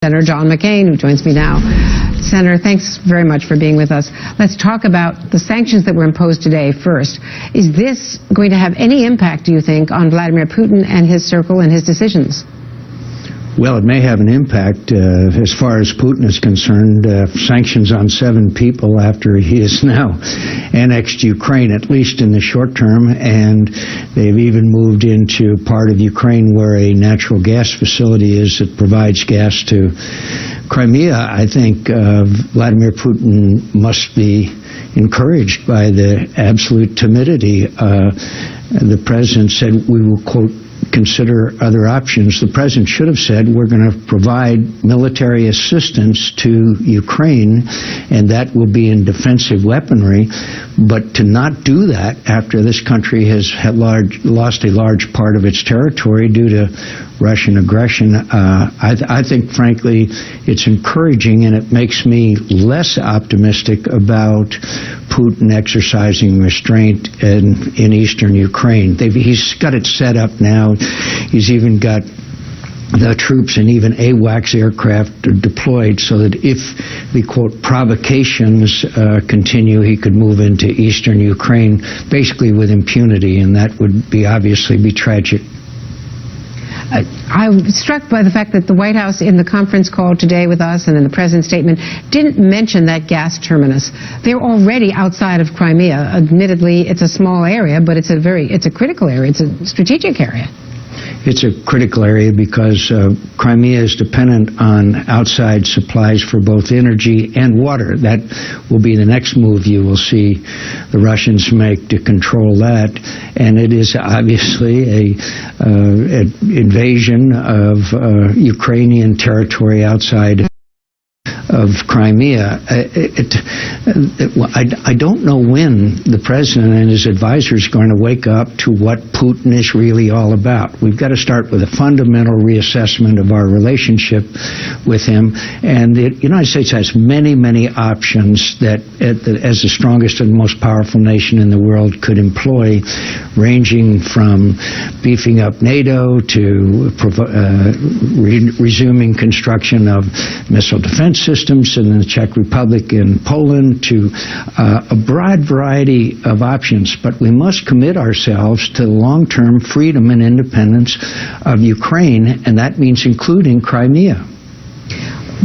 Senator John McCain, who joins me now. Senator, thanks very much for being with us. Let's talk about the sanctions that were imposed today first. Is this going to have any impact, do you think, on Vladimir Putin and his circle and his decisions? Well, it may have an impact as far as Putin is concerned. Sanctions on 7 people after he has now annexed Ukraine, at least in the short term, and they've even moved into part of Ukraine where a natural gas facility is that provides gas to Crimea. I think Vladimir Putin must be encouraged by the absolute timidity. The president said, we will, quote, consider other options. The president should have said, we're going to provide military assistance to Ukraine, and that will be in defensive weaponry. But to not do that after this country has lost a large part of its territory due to Russian aggression, I think, frankly, it's encouraging, and it makes me less optimistic about Putin exercising restraint in eastern Ukraine. He's got it set up now. He's even got the troops and even AWACS aircraft deployed so that if the, quote, provocations continue, he could move into eastern Ukraine basically with impunity, and that would obviously be tragic. I was struck by the fact that the White House, in the conference call today with us and in the president's statement, didn't mention that gas terminus. They're already outside of Crimea. Admittedly, it's a small area, but it's a critical area. It's a strategic area. It's a critical area because Crimea is dependent on outside supplies for both energy and water. That will be the next move you will see the Russians make to control that. And it is obviously an invasion of Ukrainian territory outside of Crimea. I don't know when the president and his advisors are going to wake up to what Putin is really all about. We've got to start with a fundamental reassessment of our relationship with him. And the United States has many, many options that, as the strongest and most powerful nation in the world, could employ, ranging from beefing up NATO to resuming construction of missile defense systems in the Czech Republic and Poland, to a broad variety of options. But we must commit ourselves to the long-term freedom and independence of Ukraine, and that means including Crimea.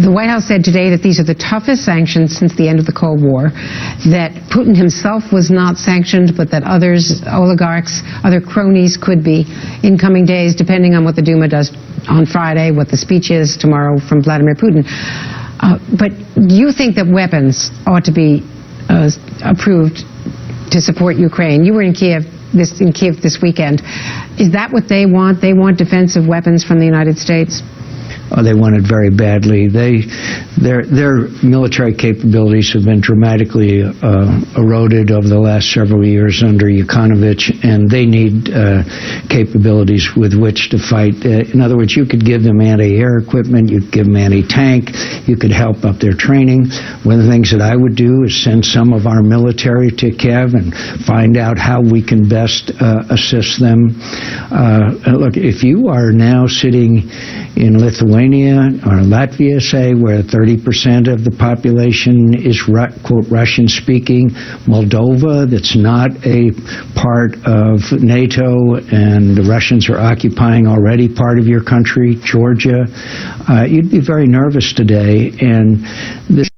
The White House said today that these are the toughest sanctions since the end of the Cold War, that Putin himself was not sanctioned, but that others, oligarchs, other cronies could be in coming days, depending on what the Duma does on Friday, what the speech is tomorrow from Vladimir Putin. But do you think that weapons ought to be approved to support Ukraine? You were in Kiev this weekend. Is that what they want? They want defensive weapons from the United States? Oh, they want it very badly. Their military capabilities have been dramatically eroded over the last several years under Yanukovych, and they need capabilities with which to fight. In other words, you could give them anti-air equipment, you could give them anti-tank, you could help up their training. One of the things that I would do is send some of our military to Kiev and find out how we can best assist them. Look, if you are now sitting in Lithuania or Latvia, say, where 30% of the population is, quote, Russian-speaking, Moldova, that's not a part of NATO, and the Russians are occupying already part of your country, Georgia, you'd be very nervous today. And the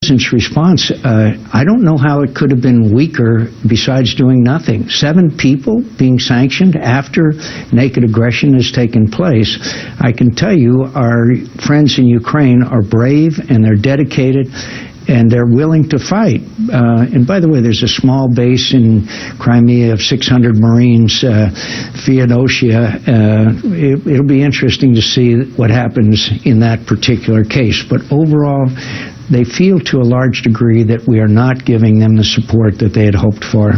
president's response, I don't know how it could have been weaker besides doing nothing. 7 people being sanctioned after naked aggression has taken place. I can tell you our friends in Ukraine are brave and they're dedicated and they're willing to fight. And by the way, there's a small base in Crimea of 600 Marines, Feodosia. It'll be interesting to see what happens in that particular case. But overall, they feel to a large degree that we are not giving them the support that they had hoped for.